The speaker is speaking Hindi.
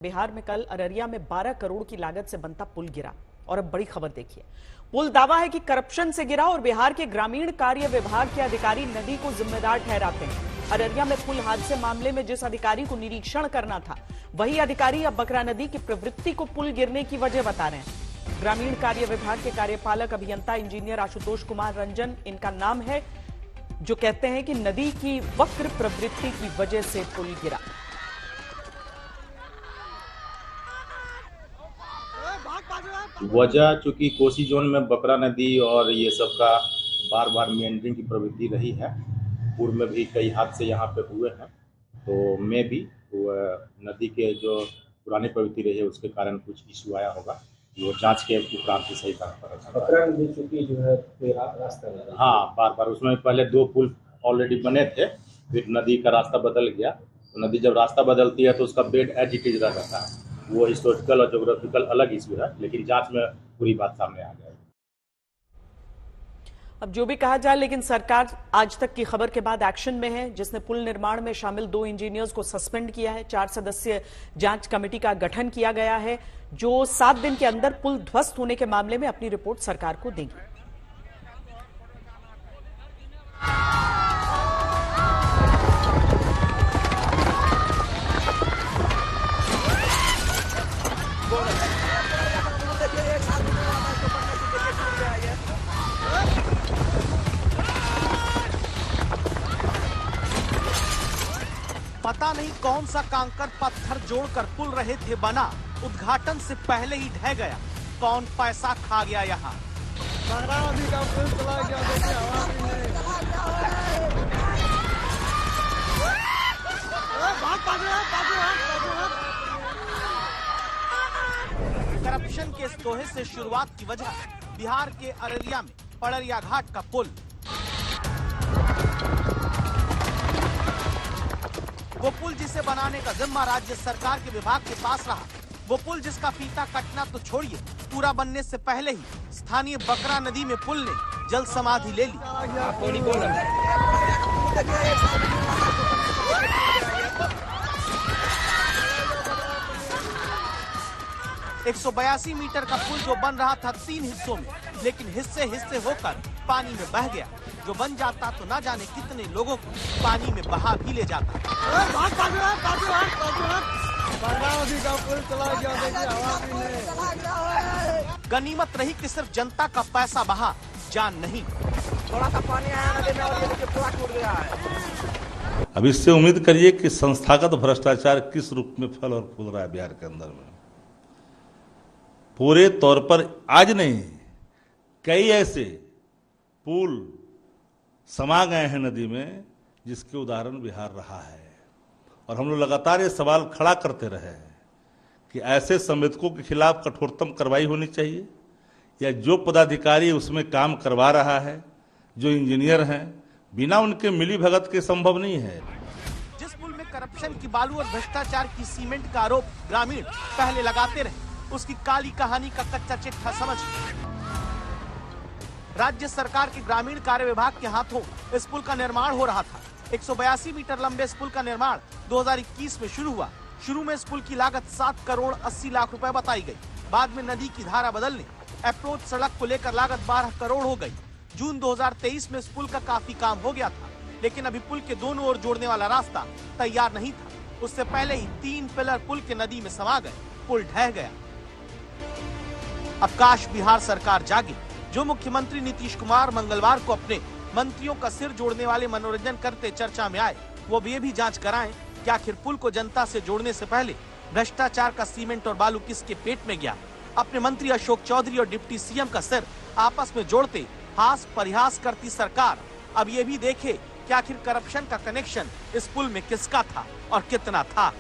बिहार में कल अररिया में 12 करोड़ की लागत से बनता पुल गिरा। और अब बड़ी खबर देखिए, पुल दावा है कि करप्शन से गिरा और बिहार के ग्रामीण कार्य विभाग के अधिकारी नदी को जिम्मेदार ठहराते हैं। अररिया में पुल हादसे मामले में जिस अधिकारी को निरीक्षण करना था, वही अधिकारी अब बकरा नदी की प्रवृत्ति को पुल गिरने की वजह बता रहे हैं। ग्रामीण कार्य विभाग के कार्यपालक अभियंता इंजीनियर आशुतोष कुमार रंजन इनका नाम है, जो कहते हैं कि नदी की वक्र प्रवृत्ति की वजह से पुल गिरा। वजह चूंकि कोसी जोन में बकरा नदी और ये सब का बार बार मेंडरिंग की प्रवृत्ति रही है। पूर्व में भी कई हादसे यहाँ पे हुए हैं, तो में भी नदी के जो पुरानी प्रवृत्ति रही है उसके कारण कुछ इशू आया होगा। वो जांच के उपरांत ही सही काम कर बकरा नदी चूंकि जो है रास्ता, हाँ, बार बार उसमें पहले 2 पुल ऑलरेडी बने थे, फिर नदी का रास्ता बदल गया। तो नदी जब रास्ता बदलती है तो उसका बेड एज इट इज रह जाता है। वो हिस्टोरिकल और ज्योग्राफिकल अलग इशू है, लेकिन जांच में पूरी बात सामने आ जाएगी। अब जो भी कहा जाए, लेकिन सरकार आज तक की खबर के बाद एक्शन में है, जिसने पुल निर्माण में शामिल 2 इंजीनियर्स को सस्पेंड किया है। 4 सदस्यीय जांच कमेटी का गठन किया गया है, जो 7 दिन के अंदर पुल ध्वस्त होने के मामले में अपनी रिपोर्ट सरकार को देगी। पता नहीं कौन सा कांकर पत्थर जोड़कर पुल रहे थे बना, उद्घाटन से पहले ही ढह गया। कौन पैसा खा गया यहाँ। करप्शन के इस दोहे से शुरुआत की वजह बिहार के अररिया में पड़रिया घाट का पुल। वो पुल जिसे बनाने का जिम्मा राज्य सरकार के विभाग के पास रहा, वो पुल जिसका फीता कटना तो छोड़िए, पूरा बनने से पहले ही स्थानीय बकरा नदी में पुल ने जल समाधि ले ली। 182 मीटर का पुल जो बन रहा था 3 हिस्सों में, लेकिन हिस्से हिस्से होकर पानी में बह गया। जो बन जाता तो ना जाने कितने लोगों को पानी में बहा भी ले जाता। गनीमत रही कि सिर्फ जनता का पैसा बहा, जान नहीं। थोड़ा सा पानी आया नदी में और ये देखिए पूरा टूट गया है। अब इससे उम्मीद करिए कि संस्थागत भ्रष्टाचार किस रूप में फल और फूल रहा है बिहार के अंदर में। पूरे तौर पर आज नहीं, कई ऐसे पुल समा गए हैं नदी में जिसके उदाहरण बिहार रहा है। और हम लोग लगातार ये सवाल खड़ा करते रहे हैं कि ऐसे संवेदकों के खिलाफ कठोरतम कार्रवाई होनी चाहिए, या जो पदाधिकारी उसमें काम करवा रहा है, जो इंजीनियर हैं, बिना उनके मिली भगत के संभव नहीं है। जिस पुल में करप्शन की बालू और भ्रष्टाचार की सीमेंट का आरोप ग्रामीण पहले लगाते रहे, उसकी काली कहानी का कच्चा चिट्ठा समझ राज्य सरकार के ग्रामीण कार्य विभाग के हाथों इस पुल का निर्माण हो रहा था। 182 मीटर लंबे इस पुल का निर्माण 2021 में शुरू हुआ। शुरू में इस पुल की लागत 7 करोड़ 80 लाख रुपए बताई गई। बाद में नदी की धारा बदलने, अप्रोच सड़क को लेकर लागत 12 करोड़ हो गई। जून 2023 में इस पुल का काफी काम हो गया था, लेकिन अभी पुल के दोनों ओर जोड़ने वाला रास्ता तैयार नहीं था। उससे पहले ही 3 पिलर पुल के नदी में समा गए, पुल ढह गया। अब काश बिहार सरकार जागे। जो मुख्यमंत्री नीतीश कुमार मंगलवार को अपने मंत्रियों का सिर जोड़ने वाले मनोरंजन करते चर्चा में आए, वो अब ये भी जांच कराएं कि आखिर पुल को जनता से जोड़ने से पहले भ्रष्टाचार का सीमेंट और बालू किसके पेट में गया। अपने मंत्री अशोक चौधरी और डिप्टी सीएम का सिर आपस में जोड़ते हास परिहास करती सरकार अब ये भी देखे कि आखिर करप्शन का कनेक्शन इस पुल में किसका था और कितना था।